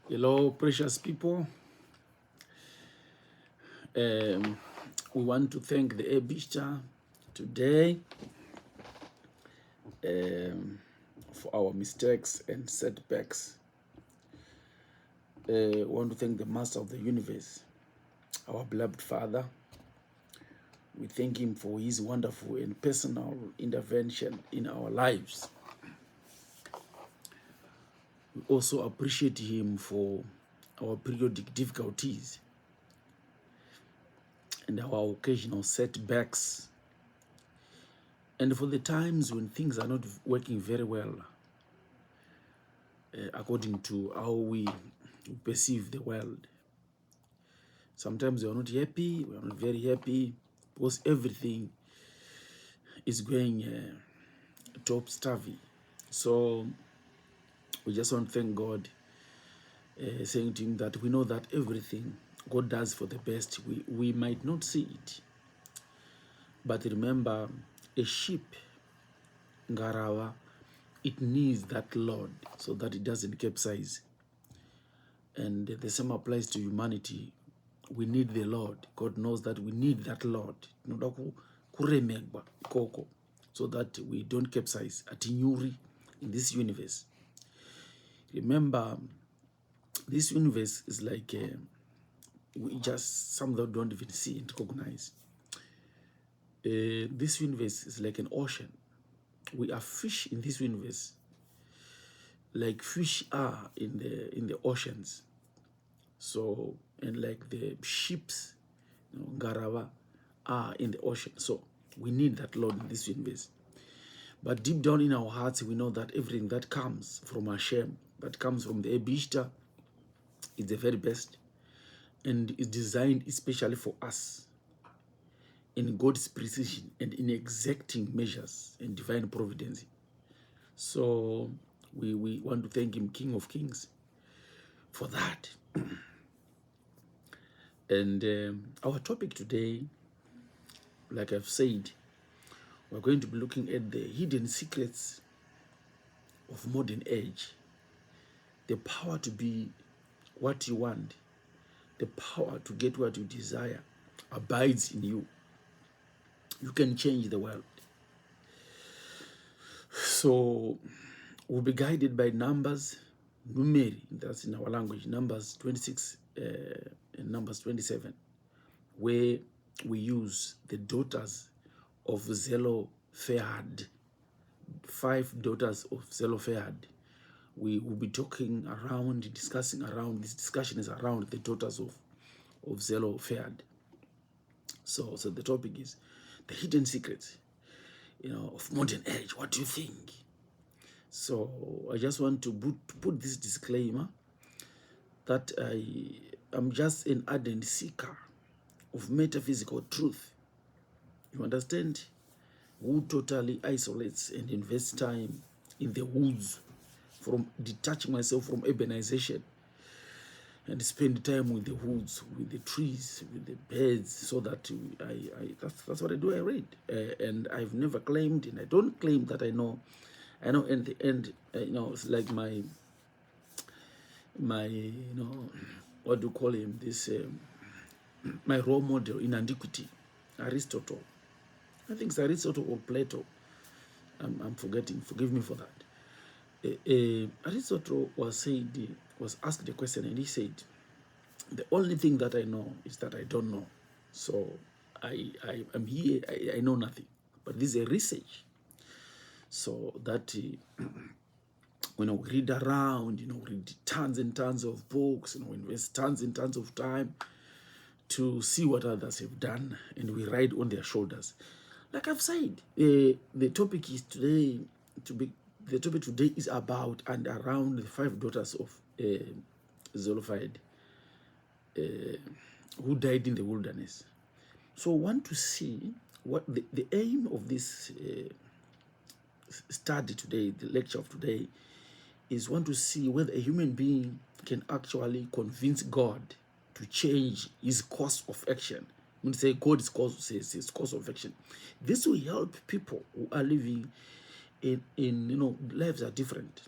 Hello, precious people. We want to thank the Abishta today for our mistakes and setbacks. We want to thank the Master of the Universe, our beloved Father. We thank him for his wonderful and personal intervention in our lives. We also appreciate him for our periodic difficulties and our occasional setbacks, and for the times when things are not working very well according to how we perceive the world. Sometimes we are not happy, we are not very happy, because everything is going topsy-turvy. So we just want to thank God, saying to him that we know that everything God does for the best. We might not see it, but remember, a sheep, ngarawa, it needs that Lord so that it doesn't capsize. And the same applies to humanity. We need the Lord. God knows that we need that Lord. So that we don't capsize at Inyuri in this universe. Remember, this universe is like we just some that don't even see and recognize. This universe is like an ocean. We are fish in this universe, like fish are in the oceans. So, and like the ships, Garawa, are in the ocean. So we need that Lord in this universe. But deep down in our hearts, we know that everything that comes from Hashem, that comes from the Ebishta, is the very best and is designed especially for us in God's precision and in exacting measures and divine providence. So we want to thank him, King of Kings, for that. And our topic today, like I've said, we're going to be looking at the hidden secrets of modern age. The power to be what you want, the power to get what you desire abides in you. You can change the world. So we'll be guided by Numbers, numeri, that's in our language, Numbers 26 and Numbers 27, where we use the daughters of Zelophehad, 5 daughters of Zelophehad. We will be talking around, discussing around, this discussion is around the daughters of Zelophehad. So the topic is the hidden secrets, of modern age. What do you think? So I just want to put this disclaimer that I am just an ardent seeker of metaphysical truth. You understand? Who totally isolates and invests time in the woods, from detaching myself from urbanization and spend time with the woods, with the trees, with the birds, so that that's what I do. I read, and I've never claimed, and I don't claim that I know. In the end, it's like my what do you call him? This my role model in antiquity, Aristotle. I think it's Aristotle or Plato. I'm forgetting. Forgive me for that. Aristotle was asked a question, and he said, "The only thing that I know is that I don't know. So I am here. I know nothing. But this is a research. So that when we read around, read tons and tons of books, invest tons and tons of time to see what others have done, and we ride on their shoulders." Like I've said, the topic is today the topic today is about and around the 5 daughters of Zelophehad, who died in the wilderness. So I want to see what the aim of this study today, the lecture of today, is want to see whether a human being can actually convince God to change his course of action. When you say God is his course of action, this will help people who are living in lives are different.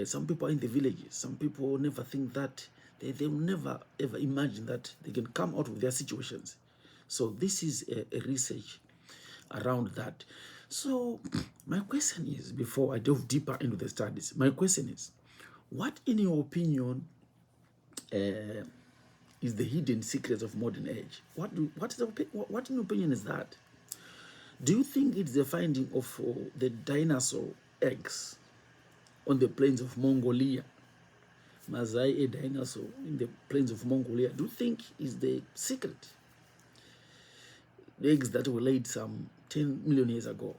Some people are in the villages. Some people never think that they will never ever imagine that they can come out of their situations. So this is a research around that. So my question is, before I delve deeper into the studies, my question is, what in your opinion is the hidden secrets of modern age? What in your opinion is that? Do you think it's the finding of the dinosaur eggs on the plains of Mongolia? Mazai, a dinosaur in the plains of Mongolia. Do you think is the secret? The eggs that were laid some 10 million years ago?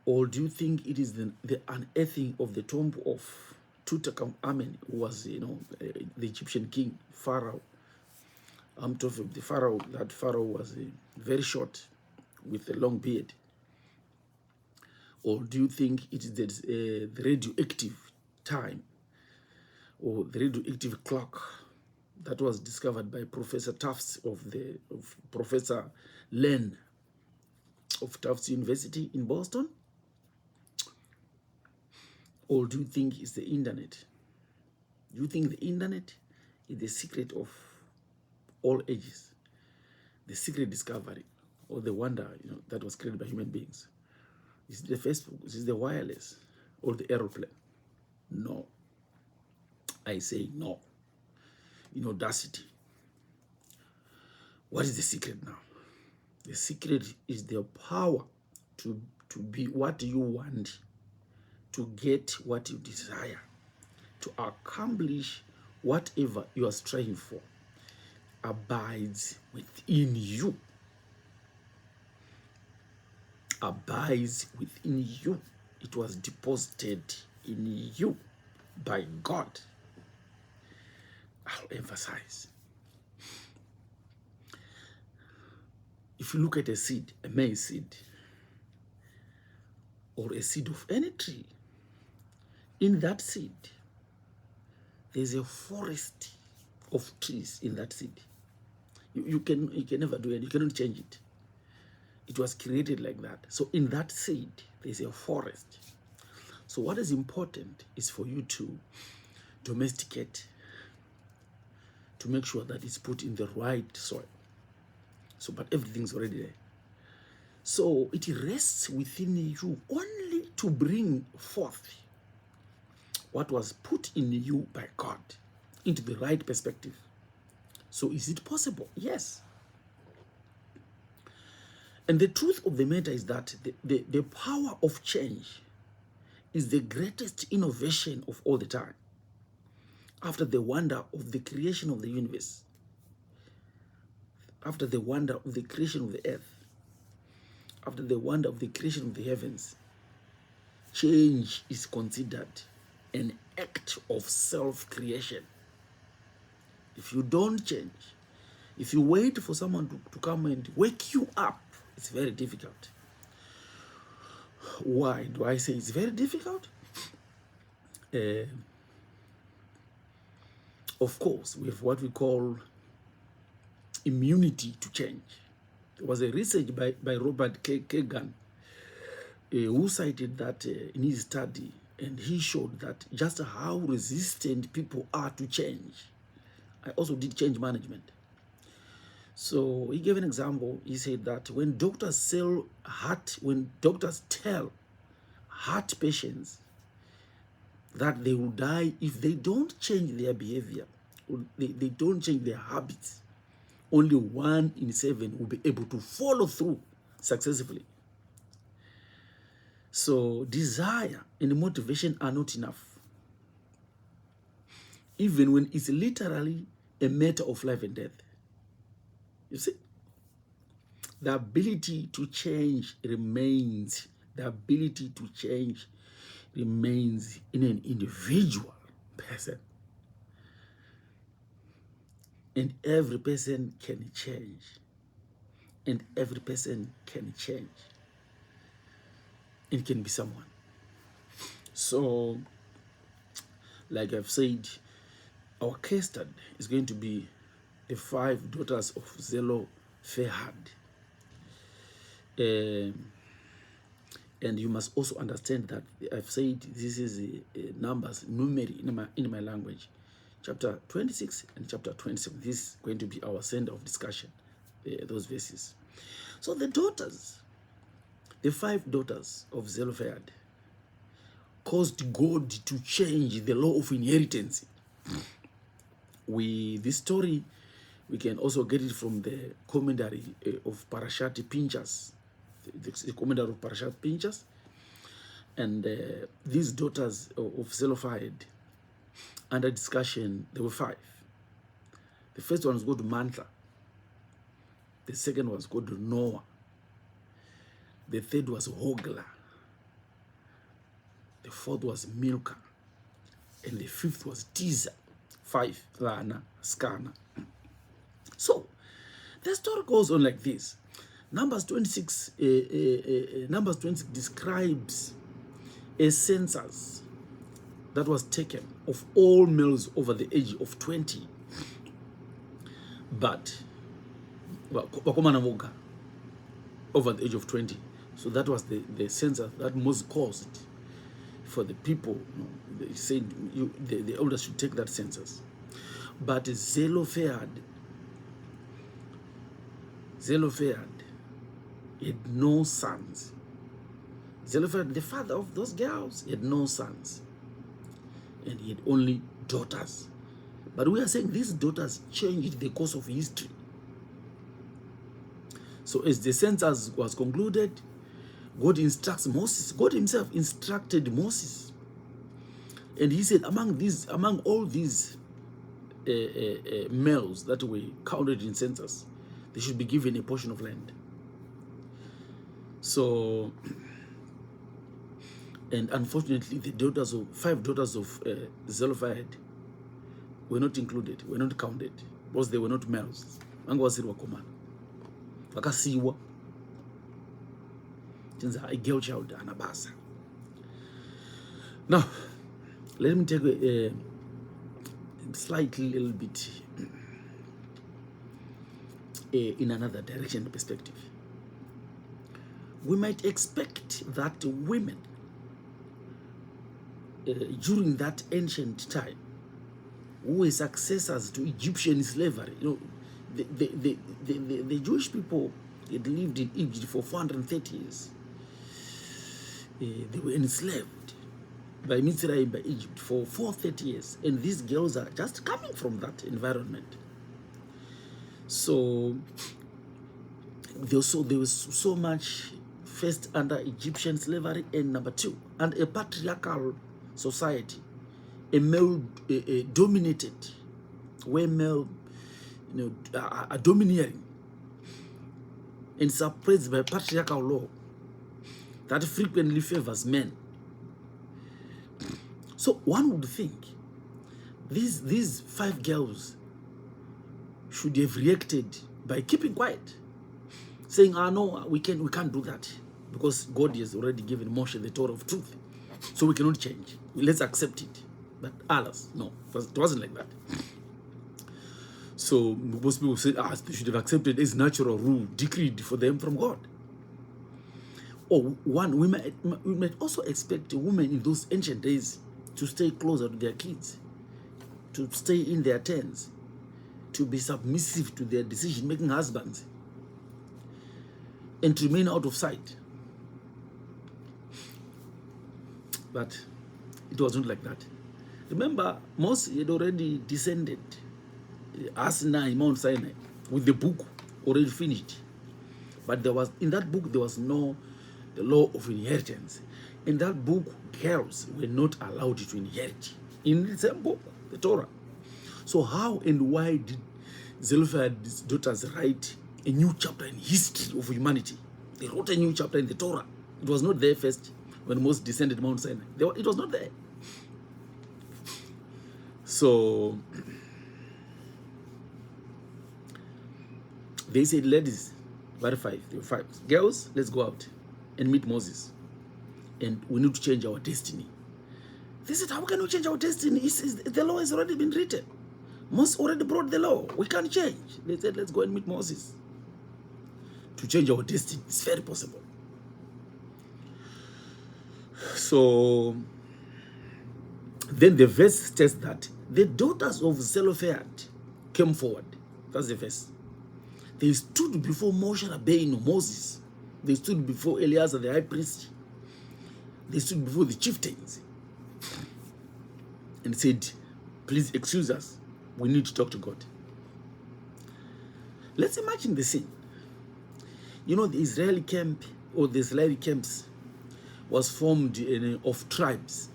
Or do you think it is the unearthing of the tomb of Tutankhamun, who was, the Egyptian king, Pharaoh? I'm talking of the Pharaoh. That Pharaoh was very short with a long beard. Or do you think it is the radioactive time or the radioactive clock that was discovered by Professor Tufts of Professor Len of Tufts University in Boston? Or do you think it's the internet? Do you think the internet is the secret of all ages? The secret discovery or the wonder, that was created by human beings? Is it the Facebook? Is it the wireless or the aeroplane? No. I say no. In audacity. What is the secret now? The secret is the power to be what you want, to get what you desire, to accomplish whatever you are striving for, abides within you. Abides within you. It was deposited in you by God. I'll emphasize. If you look at a seed, a maize seed, or a seed of any tree, in that seed, there's a forest of trees in that seed. You can never do it. You cannot change it. It was created like that. So in that seed, there's a forest. So what is important is for you to domesticate, to make sure that it's put in the right soil. So, but everything's already there. So it rests within you only to bring forth what was put in you by God into the right perspective. So is it possible? Yes. And the truth of the matter is that the power of change is the greatest innovation of all the time. After the wonder of the creation of the universe, after the wonder of the creation of the earth, after the wonder of the creation of the heavens, change is considered an act of self-creation. If you don't change, if you wait for someone to come and wake you up, it's very difficult. Why do I say it's very difficult? Of course, we have what we call immunity to change. There was a research by Robert Kagan who cited that in his study, and he showed that just how resistant people are to change. I also did change management. So he gave an example. He said that when doctors tell heart patients that they will die if they don't change their behavior, or they don't change their habits, only 1 in 7 will be able to follow through successfully. So desire and motivation are not enough, even when it's literally a matter of life and death. You see, the ability to change remains. The ability to change remains in an individual person. And every person can change. And every person can change. It can be someone. So, like I've said, our case study is going to be the 5 daughters of Zelophehad. And you must also understand that I've said this is numbers, numeri in my language. Chapter 26 and chapter 27. This is going to be our center of discussion, those verses. So the daughters, the 5 daughters of Zelophehad, caused God to change the law of inheritance. This story, we can also get it from the commentary of Parashat Pinchas, the commentary of Parashat Pinchas. And these daughters of Zelophehad, under discussion, there were 5. The first one was called Mantha. The second was called Noah. The third was Hogla. The fourth was Milcah. And the fifth was Tiza. 5, Lana, Skana. So, the story goes on like this. Numbers 26 describes a census that was taken of all males over the age of 20. But, over the age of 20. So that was the census that Moses caused for the people. They said the elders should take that census. But Zelophehad had no sons. Zelophehad, the father of those girls, he had no sons. And he had only daughters. But we are saying these daughters changed the course of history. So as the census was concluded, God instructs Moses. God himself instructed Moses. And he said, among all these males that were counted in census, they should be given a portion of land. So, and unfortunately, the 5 daughters of Zelophehad were not included, were not counted, because they were not males. Vakasiwa. A girl child anabasa. Now, let me take a slightly little bit in another direction perspective. We might expect that women during that ancient time, who were successors to Egyptian slavery, the Jewish people had lived in Egypt for 430 years. They were enslaved by Mitzrayim, by Egypt for 430 years. And these girls are just coming from that environment. So there was so much, first under Egyptian slavery, and number 2, and a patriarchal society, a male dominated, where male are domineering and suppressed by patriarchal law that frequently favors men. So one would think these 5 girls should have reacted by keeping quiet, saying, no, we can't do that, because God has already given Moshe the Torah of truth, so we cannot change. Let's accept it. But alas, no, it wasn't like that. So most people said, they should have accepted as natural rule decreed for them from God. Or we might also expect women in those ancient days to stay closer to their kids, to stay in their tents, to be submissive to their decision-making husbands, and to remain out of sight. But it was not like that. Remember, Moses had already descended Sinai, Mount Sinai, with the book already finished. But in that book, there was no the law of inheritance. In that book, girls were not allowed to inherit. In the same book, the Torah. So how and why did Zelophehad's daughters write a new chapter in history of humanity? They wrote a new chapter in the Torah. It was not there first when Moses descended Mount Sinai. It was not there. So they said, ladies, there were 5. Girls, let's go out and meet Moses. And we need to change our destiny. They said, how can we change our destiny? The law has already been written. Moses already brought the law. We can't change. They said, let's go and meet Moses. To change our destiny, it's very possible. So then the verse states that the daughters of Zelophehad came forward. That's the verse. They stood before Moshe Rabbeinu, Moses. They stood before Eleazar, the high priest. They stood before the chieftains and said, please excuse us. We need to talk to God. Let's imagine the scene. You know, the Israeli camp, or the Israeli camps, was formed of tribes.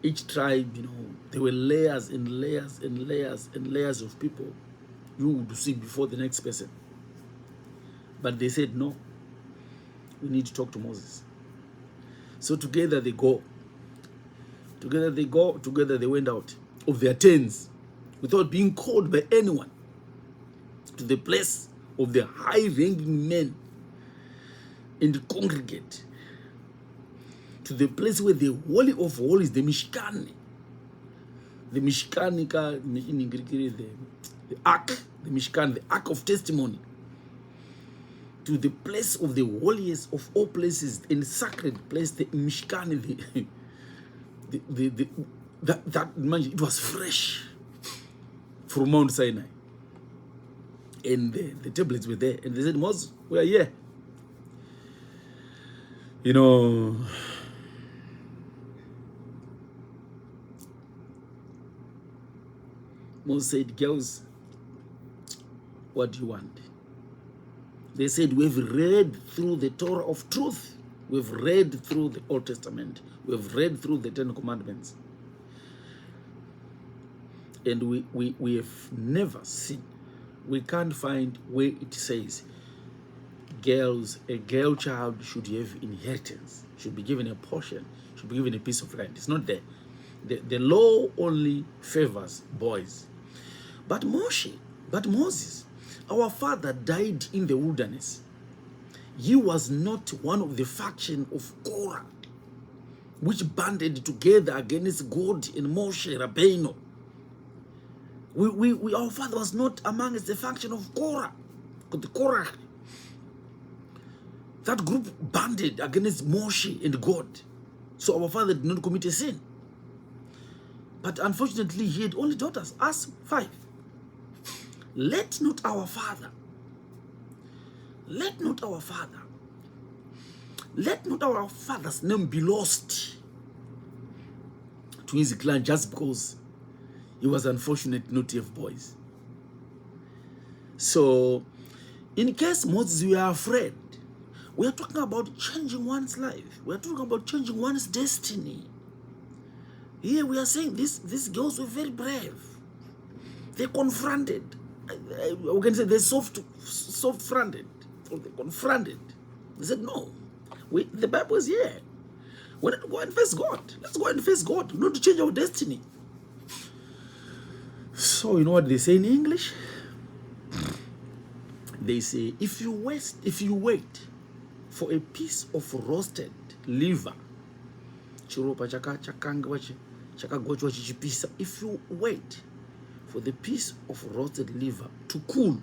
Each tribe, you know, there were layers and layers and layers and layers of people you would see before the next person. But they said, no, we need to talk to Moses. So together they go. Together they go, together they went out of their tents without being called by anyone to the place of the high-ranking men and congregate, to the place where the Holy of Holies, the Mishkan, the Mishkan in Greek, the Ark, the Mishkan, the Ark of Testimony, to the place of the holiest of all places, in the sacred place, the Mishkan, it was fresh from Mount Sinai. And the tablets were there. And they said, Moses, we are here. You know, Moses said, girls, what do you want? They said, we've read through the Torah of truth. We've read through the Old Testament. We've read through the Ten Commandments. And we have never seen, we can't find where it says a girl child should have inheritance, should be given a portion, should be given a piece of land. It's not there. The law only favors boys. But Moses, our father died in the wilderness. He was not one of the faction of Korah, which banded together against God and Moshe Rabbeinu. Our father was not amongst the faction of Korah, the Korah. That group banded against Moshe and God. So our father did not commit a sin. But unfortunately, he had only daughters, us 5. Let not our father's name be lost to his clan just because he was unfortunate not to have boys. So, in case Moses, we are afraid, we are talking about changing one's life. We are talking about changing one's destiny. Here we are saying these girls were very brave. They confronted. We can say they're soft-fronted. So they confronted. They said, no, the Bible is here. We need to go and face God. Let's go and face God. We need to change our destiny. So you know what they say in English? They say, if you wait for a piece of roasted liver, if you wait for the piece of roasted liver to cool,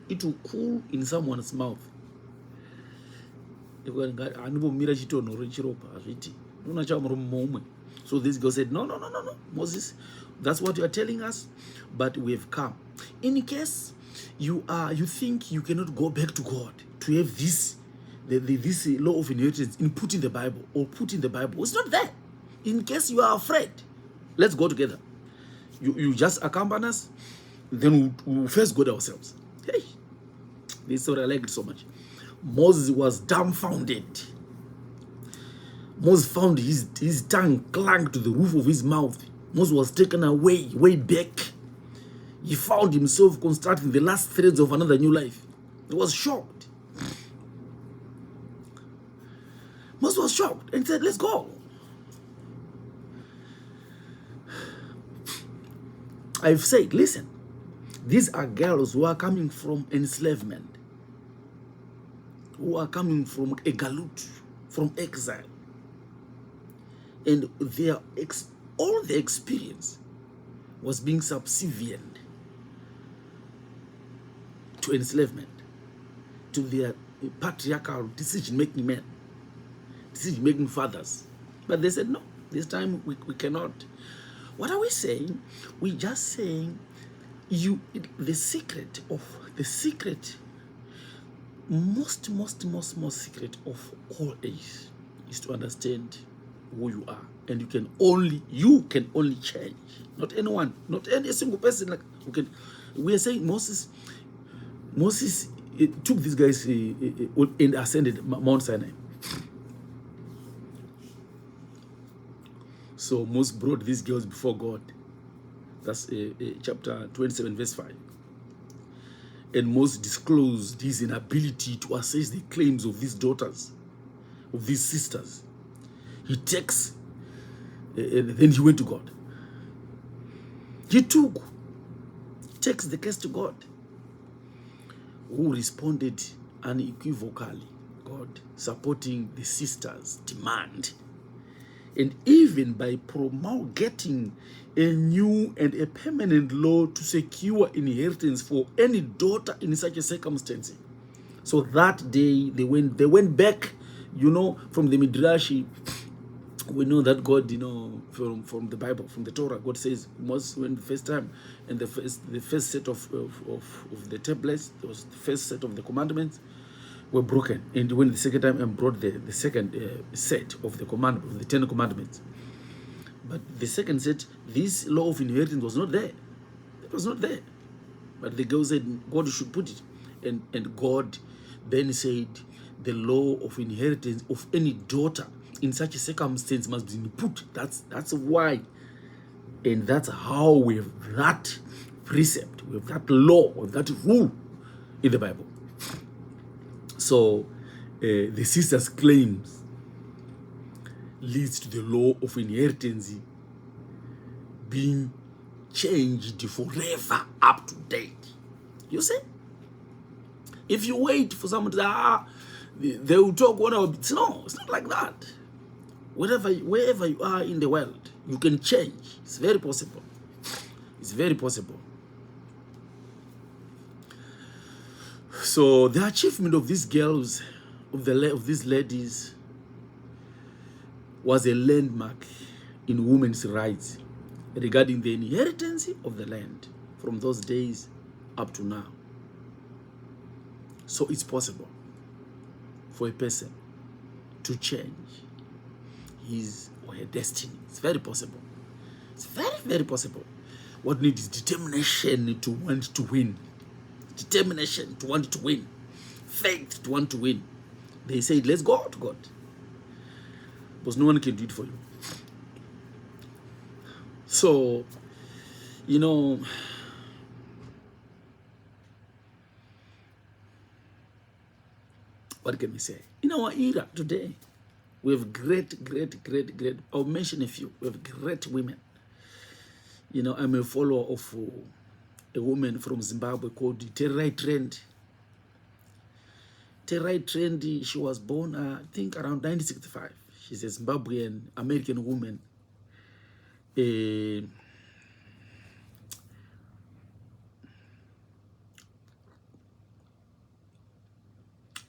it will cool in someone's mouth. So this girl said, no, Moses, that's what you are telling us, but we have come. In case you think you cannot go back to God to have this law of inheritance put in the Bible, it's not there. In case you are afraid, let's go together. You just accompany us, then we'll first God ourselves. Hey, this is what I liked so much. Moses was dumbfounded. Moses found his tongue clung to the roof of his mouth. Moses was taken away, way back. He found himself constructing the last threads of another new life. He was shocked. Moses was shocked and said, let's go. I've said, listen, these are girls who are coming from enslavement, who are coming from a galut, from exile. And all the experience was being subservient to enslavement, to their patriarchal decision-making men. decision-making fathers. But they said, no, this time we cannot. What are we saying? We're just saying the secret, most secret of all age is to understand who you are. And you can only change. Not anyone, not any single person. Like we are saying Moses took these guys and ascended Mount Sinai. So Moses brought these girls before God. That's chapter 27, verse 5. And Moses disclosed his inability to assess the claims of these daughters, of these sisters. He takes, and then he went to God. He takes the case to God, who responded unequivocally, God, supporting the sisters' demand. And even by promulgating a new and a permanent law to secure inheritance for any daughter in such a circumstance. So that day they went back, from the Midrash. We know that God, from the Bible, from the Torah, God says Moses went the first time, and the first set of the tablets, it was the first set of the commandments, were broken, and when the second time and brought the second set of the commandments, the 10 commandments. But the second set, this law of inheritance was not there. It was not there. But the girl said God should put it, and God then said the law of inheritance of any daughter in such a circumstance must be put. That's why, and that's how we have that precept, we have that law, we have that rule in the Bible. So the sister's claims leads to the law of inheritance being changed forever up to date. You see? If you wait for someone to say, they will talk one hour. No, it's not like that. Wherever you are in the world, you can change. It's very possible. It's very possible. So the achievement of these girls, of these ladies, was a landmark in women's rights regarding the inheritance of the land from those days up to now. So it's possible for a person to change his or her destiny. It's very possible. It's very, very possible. What needs is determination to want to win. Determination to want to win. Faith to want to win. They said, let's go to God. Because no one can do it for you. So, what can we say? In our era today, we have great, I'll mention a few. We have great women. I'm a follower of a woman from Zimbabwe called Terai Trend. Terai Trend, she was born, I think, around 1965. She's a Zimbabwean American woman.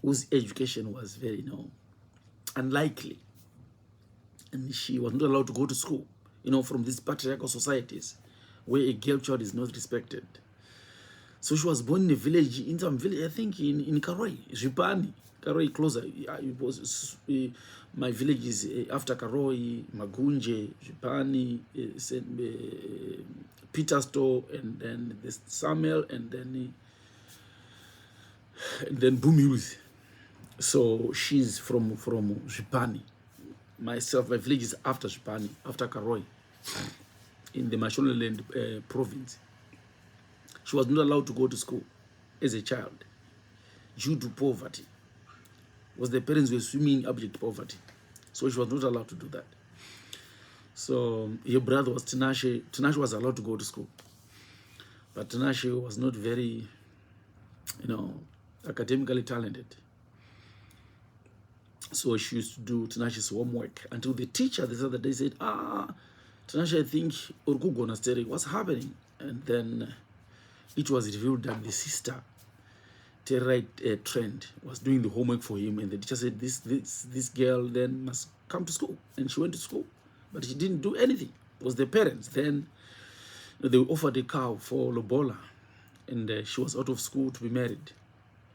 Whose education was very, unlikely. And she was not allowed to go to school, from these patriarchal societies where a girl child is not respected. So she was born in a village, in some village, I think in Karoi, Zhipani, Karoi closer. It was, my village is after Karoi, Magunje, Zhipani, Petersto, and then the Samuel, and then Bumilus. So she's from Zhipani. My village is after Zhipani, after Karoi, in the Mashingaidze province. She was not allowed to go to school as a child due to poverty. Because the parents were swimming abject poverty. So she was not allowed to do that. So her brother was Tinashe. Tinashe was allowed to go to school. But Tinashe was not very, academically talented. So she used to do Tinashe's homework until the teacher the other day said, Tinashe, I think Urkugona study, what's happening? And then it was revealed that the sister terrorite trend, was doing the homework for him, and the teacher said, this girl then must come to school, and she went to school, but she didn't do anything. It was the parents. Then they offered a cow for Lobola, and she was out of school to be married.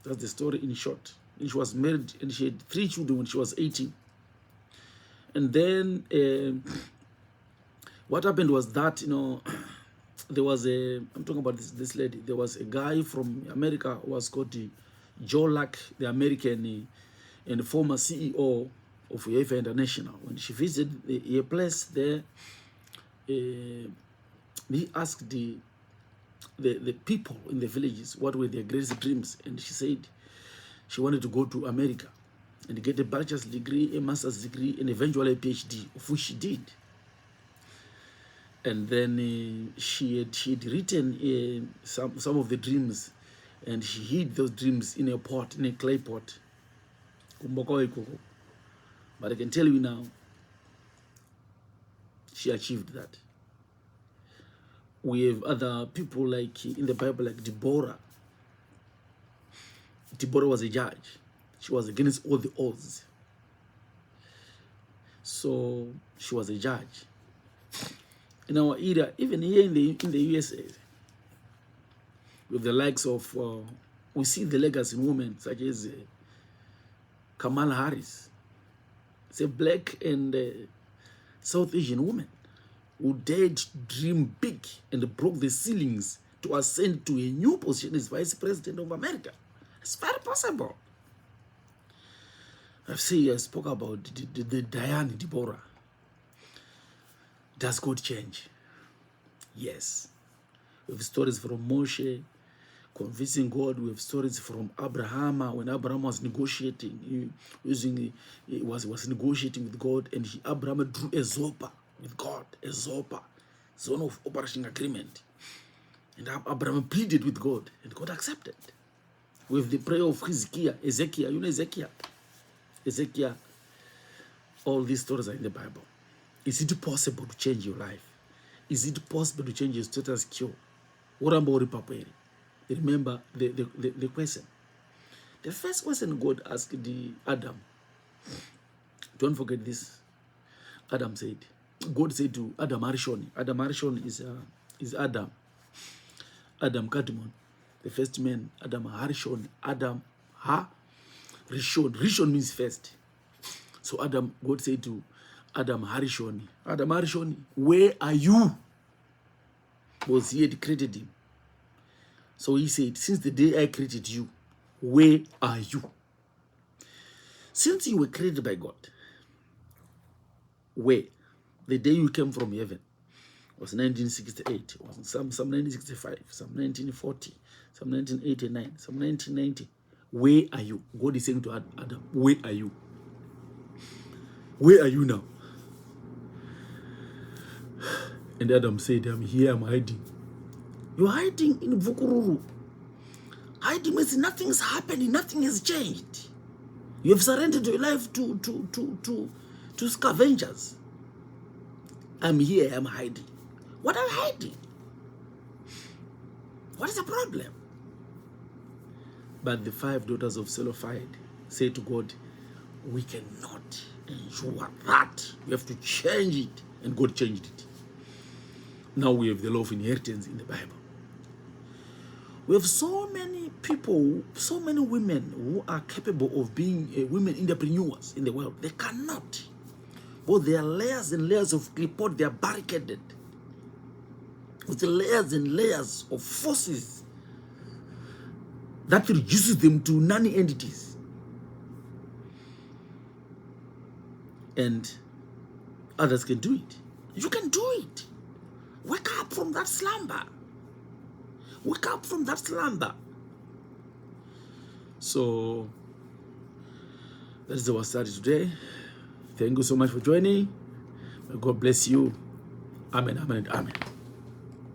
That's the story in short. And she was married, and she had 3 children when she was 18. And then what happened was that, there was I'm talking about this lady. There was a guy from America who was called Joe Lack, the American and former CEO of UEFA International. When she visited a place there, he asked the people in the villages what were their greatest dreams, and she said she wanted to go to America and get a bachelor's degree, a master's degree, and eventually a PhD, of which she did. And then she had written some of the dreams, and she hid those dreams in a pot, in a clay pot. But I can tell you now, she achieved that. We have other people like in the Bible, like Deborah. Deborah was a judge. She was against all the odds. So she was a judge. In our era, even here in the USA, with the likes of, we see the legacy in women such as Kamala Harris. It's a black and South Asian woman who dared to dream big and broke the ceilings to ascend to a new position as Vice President of America. It's very possible. I spoke about the Diane Deborah. Does God change? Yes. We have stories from Moshe convincing God. We have stories from Abraham when Abraham was negotiating, was negotiating with God, and Abraham drew a zopa with God, a zopa, zone of operation agreement. And Abraham pleaded with God, and God accepted. We have the prayer of Ezekiel, you know Ezekiel. All these stories are in the Bible. Is it possible to change your life? Is it possible to change your status quo? Remember the question. The first question God asked Adam. Don't forget this. Adam said, God said to Adam Arishon. Adam Arishon is Adam. Adam Kadmon, the first man. Adam Harishon. Adam Ha-Rishon. Rishon means first. So God said to Adam Harishon, Adam Harishon, where are you? Because he had created him. So he said, since the day I created you, where are you? Since you were created by God, where? The day you came from heaven was 1968, was some 1965, some 1940, some 1989, some 1990. Where are you? God is saying to Adam, where are you? Where are you now? And Adam said, I'm here, I'm hiding. You're hiding in Vukururu. Hiding means nothing is happening, nothing has changed. You have surrendered your life to scavengers. I'm here, I'm hiding. What am I hiding? What is the problem? But the 5 daughters of Zelophehad said to God, we cannot ensure that. We have to change it. And God changed it. Now we have the law of inheritance in the Bible. We have so many people, so many women who are capable of being women entrepreneurs in the world. They cannot. But there are layers and layers of clipboard. They are barricaded with layers and layers of forces that reduces them to non-entities. And others can do it. You can do it. Wake up from that slumber. Wake up from that slumber. So that is our study today. Thank you so much for joining. May God bless you. Amen, amen, and amen.